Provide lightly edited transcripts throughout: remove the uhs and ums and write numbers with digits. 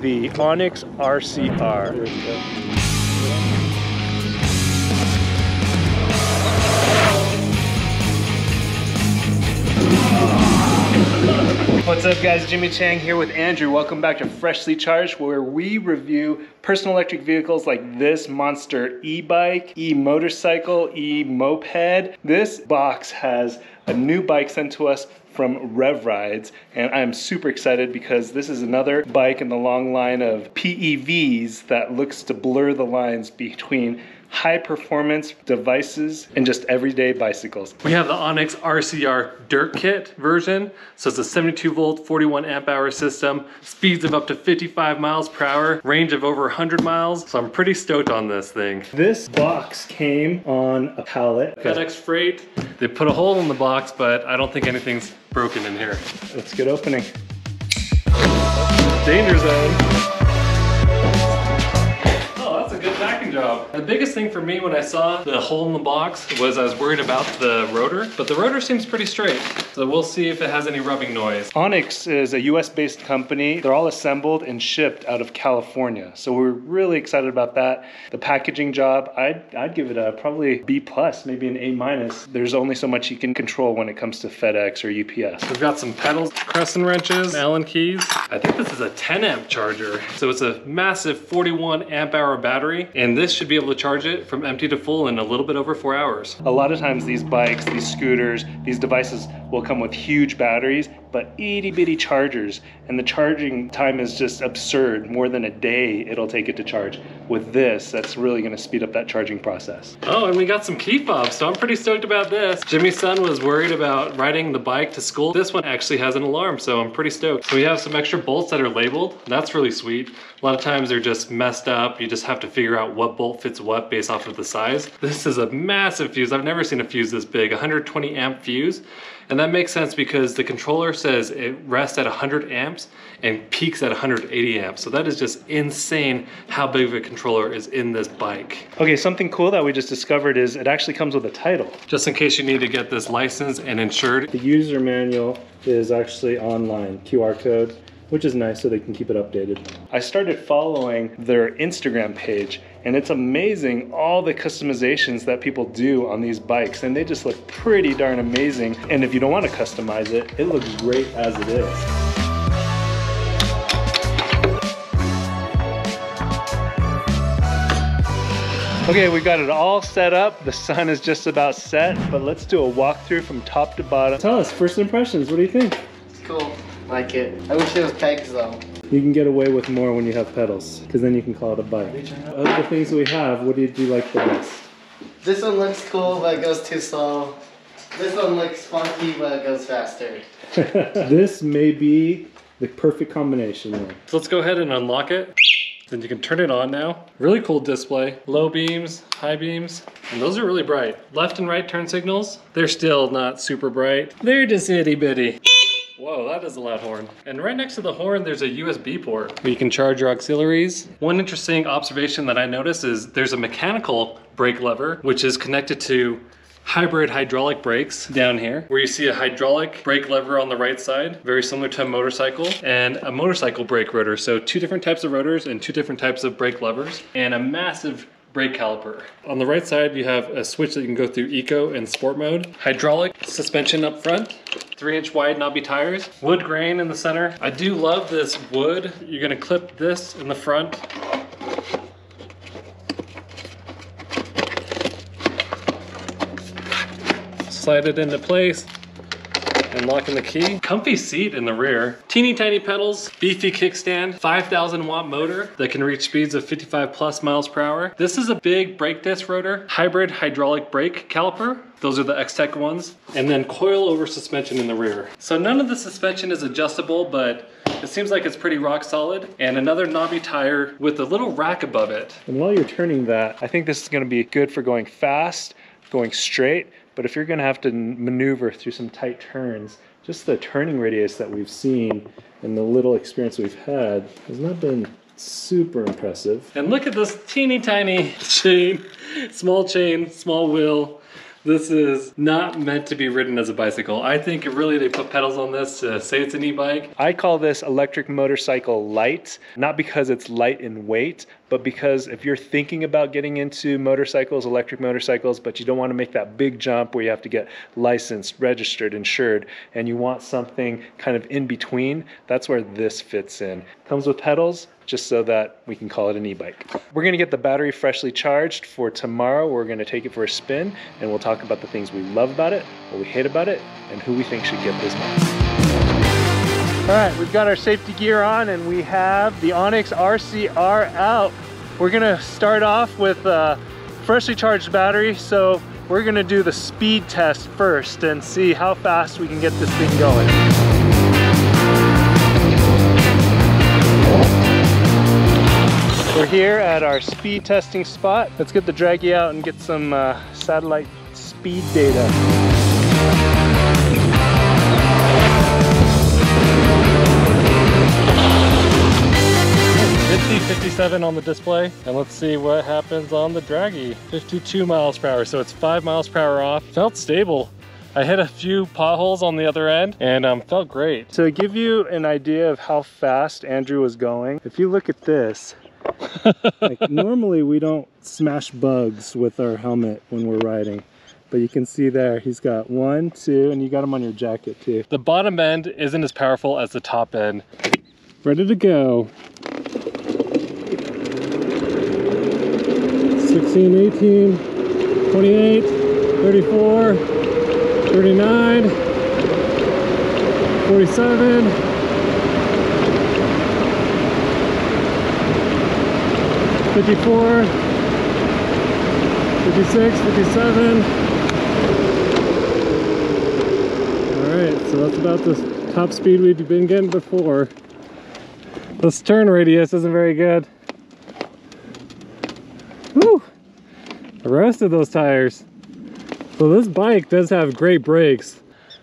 the ONYX RCR. What's up guys, Jimmy Chang here with Andrew. Welcome back to Freshly Charged, where we review personal electric vehicles like this monster e-bike, e-motorcycle, e-moped. This box has a new bike sent to us from Rev Rides, and I'm super excited because this is another bike in the long line of PEVs that looks to blur the lines between high performance devices and just everyday bicycles. We have the ONYX RCR Dirt Kit version. So it's a 72 volt, 41 amp hour system, speeds of up to 55 miles per hour, range of over 100 miles. So I'm pretty stoked on this thing. This box came on a pallet. FedEx freight. They put a hole in the box, but I don't think anything's broken in here. Let's get opening. Danger zone. Job. The biggest thing for me when I saw the hole in the box was I was worried about the rotor, but the rotor seems pretty straight. So we'll see if it has any rubbing noise. ONYX is a US based company. They're all assembled and shipped out of California. So we're really excited about that. The packaging job, I'd give it a probably B+, maybe an A-. There's only so much you can control when it comes to FedEx or UPS. We've got some pedals, crescent wrenches, Allen keys. I think this is a 10 amp charger. So it's a massive 41 amp hour battery, and this should be able to charge it from empty to full in a little bit over 4 hours. A lot of times these bikes, these scooters, these devices will come with huge batteries, but itty bitty chargers, and the charging time is just absurd. More than a day it'll take it to charge. With this, that's really gonna speed up that charging process. Oh, and we got some key fobs, so I'm pretty stoked about this. Jimmy's son was worried about riding the bike to school. This one actually has an alarm, so I'm pretty stoked. So we have some extra bolts that are labeled. That's really sweet. A lot of times they're just messed up. You just have to figure out what bolt fits what based off of the size. This is a massive fuse. I've never seen a fuse this big, 120 amp fuse. And that makes sense because the controller says it rests at 100 amps and peaks at 180 amps. So that is just insane how big of a controller is in this bike. Okay, something cool that we just discovered is it actually comes with a title. Just in case you need to get this licensed and insured. The user manual is actually online, QR code, which is nice so they can keep it updated. I started following their Instagram page, and it's amazing all the customizations that people do on these bikes, and they just look pretty darn amazing. And if you don't want to customize it, it looks great as it is. Okay, we got it all set up. The sun is just about set, but let's do a walkthrough from top to bottom. Tell us, first impressions, what do you think? It's cool. Like it. I wish it was pegs though. You can get away with more when you have pedals, because then you can call it a bike. Of the things that we have, what did you like the best? This one looks cool, but it goes too slow. This one looks funky, but it goes faster. This may be the perfect combination there. So let's go ahead and unlock it. Then you can turn it on now. Really cool display. Low beams, high beams, and those are really bright. Left and right turn signals, they're still not super bright. They're just itty bitty. Whoa, that is a loud horn. And right next to the horn, there's a USB port where you can charge your auxiliaries. One interesting observation that I noticed is there's a mechanical brake lever, which is connected to hybrid hydraulic brakes down here, where you see a hydraulic brake lever on the right side, very similar to a motorcycle, and a motorcycle brake rotor. So two different types of rotors and two different types of brake levers, and a massive brake caliper. On the right side, you have a switch that you can go through eco and sport mode. Hydraulic suspension up front, 3-inch wide knobby tires, wood grain in the center. I do love this wood. You're gonna clip this in the front. Slide it into place. And locking the key. Comfy seat in the rear. Teeny tiny pedals, beefy kickstand, 5,000 watt motor that can reach speeds of 55 plus miles per hour. This is a big brake disc rotor, hybrid hydraulic brake caliper. Those are the X-Tech ones. And then coil over suspension in the rear. So none of the suspension is adjustable, but it seems like it's pretty rock solid. And another knobby tire with a little rack above it. And while you're turning that, I think this is gonna be good for going fast, going straight, but if you're gonna have to maneuver through some tight turns, just the turning radius that we've seen and the little experience we've had has not been super impressive. And look at this teeny tiny chain, small wheel. This is not meant to be ridden as a bicycle. I think really they put pedals on this to say it's an e-bike. I call this electric motorcycle light, not because it's light in weight, but because if you're thinking about getting into motorcycles, electric motorcycles, but you don't want to make that big jump where you have to get licensed, registered, insured, and you want something kind of in between, that's where this fits in. Comes with pedals, just so that we can call it an e-bike. We're gonna get the battery freshly charged for tomorrow. We're gonna take it for a spin, and we'll talk about the things we love about it, what we hate about it, and who we think should get this bike. All right, we've got our safety gear on, and we have the ONYX RCR out. We're gonna start off with a freshly charged battery, so we're gonna do the speed test first and see how fast we can get this thing going. We're here at our speed testing spot. Let's get the draggy out and get some satellite speed data. 57 on the display, and let's see what happens on the draggy. 52 miles per hour, so it's 5 miles per hour off. Felt stable. I hit a few potholes on the other end and felt great. To give you an idea of how fast Andrew was going, if you look at this, like normally we don't smash bugs with our helmet when we're riding, but you can see there he's got 1, 2, and you got them on your jacket too. The bottom end isn't as powerful as the top end. Ready to go. 16, 18, 28, 34, 39, 47, 54, 56, 57. All right, so that's about the top speed we've been getting before. This turn radius isn't very good. Woo! I roasted those tires. So this bike does have great brakes.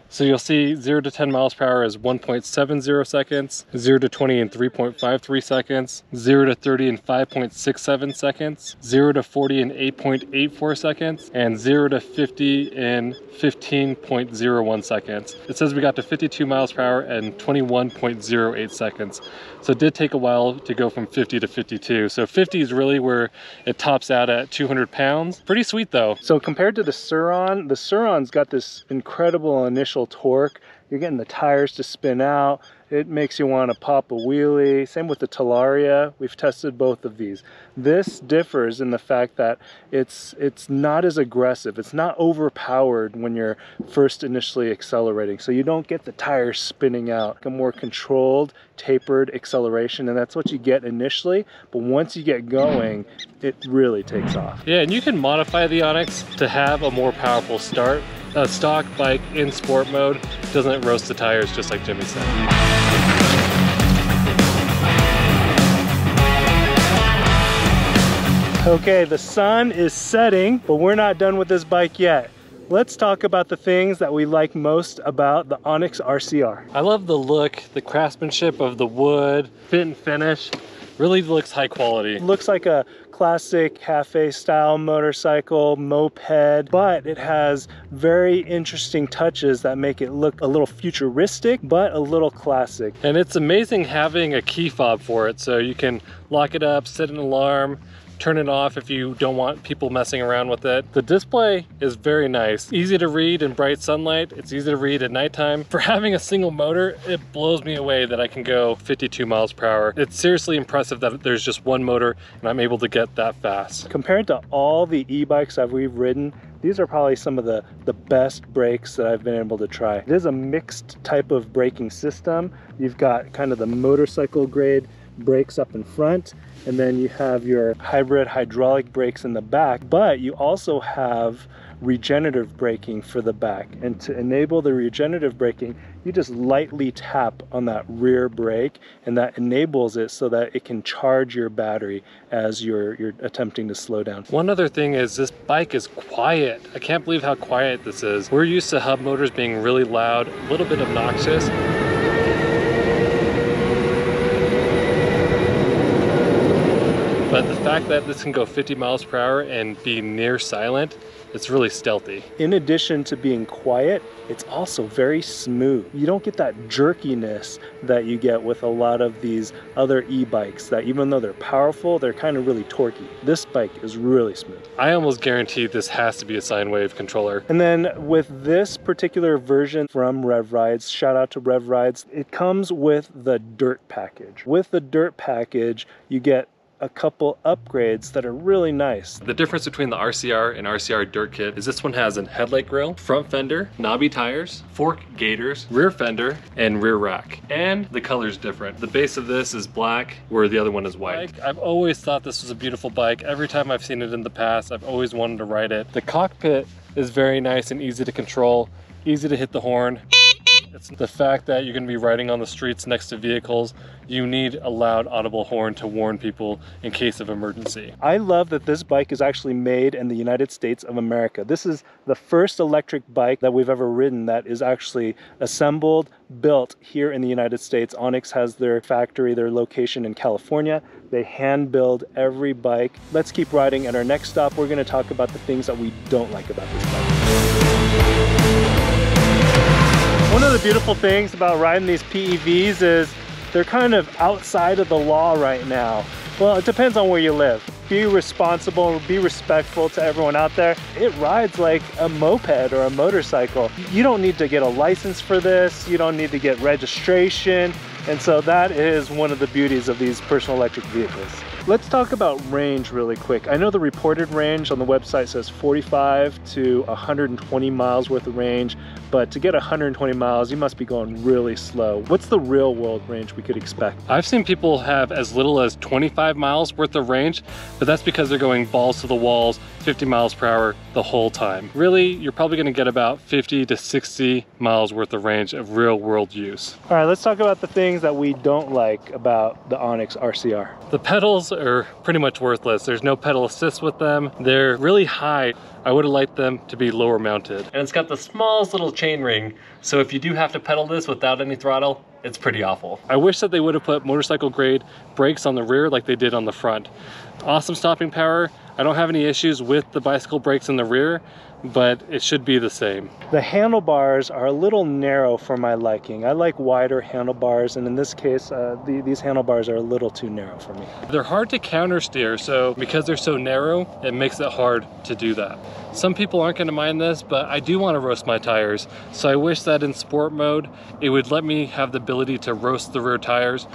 So you'll see 0 to 10 miles per hour is 1.70 seconds, 0 to 20 in 3.53 seconds, 0 to 30 in 5.67 seconds, 0 to 40 in 8.84 seconds, and 0 to 50 in 15.01 seconds. It says we got to 52 miles per hour in 21.08 seconds. So it did take a while to go from 50 to 52. So 50 is really where it tops out at 200 pounds. Pretty sweet though. So compared to the Sur-Ron's got this incredible initial torque. You're getting the tires to spin out. It makes you want to pop a wheelie. Same with the Talaria. We've tested both of these. This differs in the fact that it's not as aggressive. It's not overpowered when you're first initially accelerating. So you don't get the tires spinning out. A more controlled, tapered acceleration, and that's what you get initially. But once you get going, it really takes off. Yeah, and you can modify the ONYX to have a more powerful start. A stock bike in sport mode doesn't roast the tires, just like Jimmy said. Okay, the sun is setting, but we're not done with this bike yet. Let's talk about the things that we like most about the ONYX RCR. I love the look, the craftsmanship of the wood, fit and finish. Really looks high quality. Looks like a classic cafe style motorcycle, moped, but it has very interesting touches that make it look a little futuristic, but a little classic. And it's amazing having a key fob for it, so you can lock it up, set an alarm, turn it off if you don't want people messing around with it. The display is very nice. Easy to read in bright sunlight. It's easy to read at nighttime. For having a single motor, it blows me away that I can go 52 miles per hour. It's seriously impressive that there's just one motor and I'm able to get that fast. Compared to all the e-bikes that we've ridden, these are probably some of the best brakes that I've been able to try. It is a mixed type of braking system. You've got kind of the motorcycle grade brakes up in front, and then you have your hybrid hydraulic brakes in the back, but you also have regenerative braking for the back. And to enable the regenerative braking, you just lightly tap on that rear brake, and that enables it so that it can charge your battery as you're attempting to slow down. One other thing is this bike is quiet. I can't believe how quiet this is. We're used to hub motors being really loud, a little bit obnoxious. But the fact that this can go 50 miles per hour and be near silent It's really stealthy. In addition to being quiet, it's also very smooth. You don't get that jerkiness that you get with a lot of these other e-bikes that even though they're powerful, they're kind of really torquey. This bike is really smooth. I almost guarantee this has to be a sine wave controller. And then with this particular version from Rev Rides, shout out to Rev Rides, it comes with the Dirt package. With the Dirt package, you get a couple upgrades that are really nice. The difference between the RCR and RCR Dirt Kit is this one has a headlight grille, front fender, knobby tires, fork gaiters, rear fender, and rear rack. And the color's different. The base of this is black, where the other one is white. I've always thought this was a beautiful bike. Every time I've seen it in the past, I've always wanted to ride it. The cockpit is very nice and easy to control, easy to hit the horn. It's the fact that you're going to be riding on the streets next to vehicles. You need a loud audible horn to warn people in case of emergency. I love that this bike is actually made in the United States of America. This is the first electric bike that we've ever ridden that is actually assembled, built here in the United States. ONYX has their factory, their location in California. They hand build every bike. Let's keep riding. At our next stop, we're going to talk about the things that we don't like about this bike. One of the beautiful things about riding these PEVs is they're kind of outside of the law right now. Well, it depends on where you live. Be responsible, be respectful to everyone out there. It rides like a moped or a motorcycle. You don't need to get a license for this. You don't need to get registration. And so that is one of the beauties of these personal electric vehicles. Let's talk about range really quick. I know the reported range on the website says 45 to 120 miles worth of range, but to get 120 miles, you must be going really slow. What's the real world range we could expect? I've seen people have as little as 25 miles worth of range, but that's because they're going balls to the walls, 50 miles per hour the whole time. Really, you're probably gonna get about 50 to 60 miles worth of range of real world use. All right, let's talk about the things that we don't like about the ONYX RCR. The pedals are pretty much worthless. There's no pedal assist with them. They're really high. I would have liked them to be lower mounted. And it's got the smallest little chain ring, so if you do have to pedal this without any throttle, it's pretty awful. I wish that they would have put motorcycle grade brakes on the rear like they did on the front. Awesome stopping power. I don't have any issues with the bicycle brakes in the rear, but it should be the same. The handlebars are a little narrow for my liking. I like wider handlebars, and in this case, these handlebars are a little too narrow for me. They're hard to counter steer, so because they're so narrow, it makes it hard to do that. Some people aren't gonna mind this, but I do wanna roast my tires. So I wish that in sport mode, it would let me have the ability to roast the rear tires.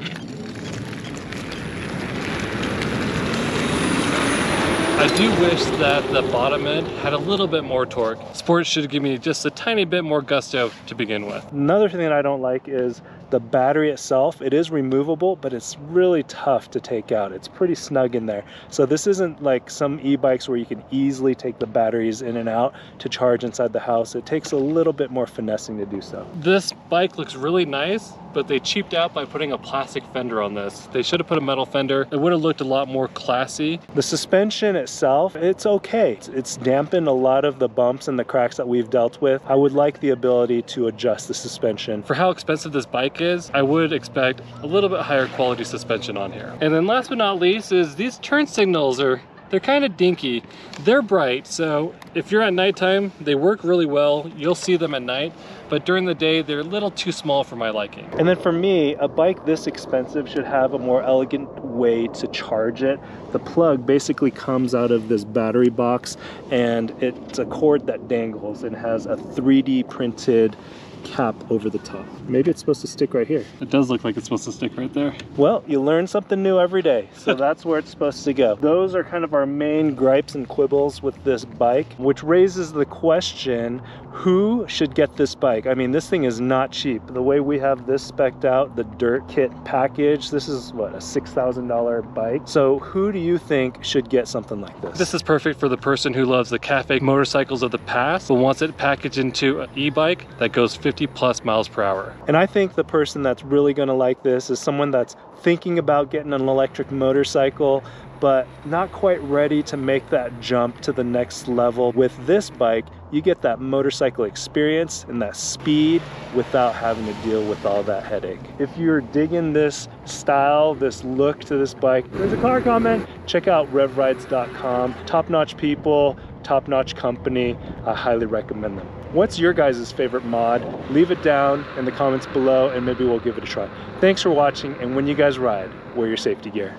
I do wish that the bottom end had a little bit more torque. Sport should give me just a tiny bit more gusto to begin with. Another thing that I don't like is the battery itself. It is removable, but it's really tough to take out. It's pretty snug in there. So this isn't like some e-bikes where you can easily take the batteries in and out to charge inside the house. It takes a little bit more finessing to do so. This bike looks really nice, but they cheaped out by putting a plastic fender on this. They should have put a metal fender. It would have looked a lot more classy. The suspension itself, it's okay. It's dampened a lot of the bumps and the cracks that we've dealt with. I would like the ability to adjust the suspension. For how expensive this bike is, I would expect a little bit higher quality suspension on here. And then last but not least is these turn signals they're kind of dinky. They're bright, so if you're at nighttime, they work really well. You'll see them at night, but during the day, they're a little too small for my liking. And then for me, a bike this expensive should have a more elegant way to charge it. The plug basically comes out of this battery box, and it's a cord that dangles and has a 3D printed cap over the top. Maybe it's supposed to stick right here. It does look like it's supposed to stick right there. Well, you learn something new every day, so that's where it's supposed to go. Those are kind of our main gripes and quibbles with this bike, which raises the question, who should get this bike? I mean, this thing is not cheap. The way we have this spec'd out, the Dirt Kit package, this is what, a $6,000 bike? So who do you think should get something like this? This is perfect for the person who loves the cafe motorcycles of the past, but wants it packaged into an e-bike that goes 50 plus miles per hour. And I think the person that's really gonna like this is someone that's thinking about getting an electric motorcycle, but not quite ready to make that jump to the next level. With this bike, you get that motorcycle experience and that speed without having to deal with all that headache. If you're digging this style, this look to this bike, there's a car comment. Check out revrides.com. Top-notch people, top-notch company. I highly recommend them. What's your guys' favorite mod? Leave it down in the comments below and maybe we'll give it a try. Thanks for watching, and when you guys ride, wear your safety gear.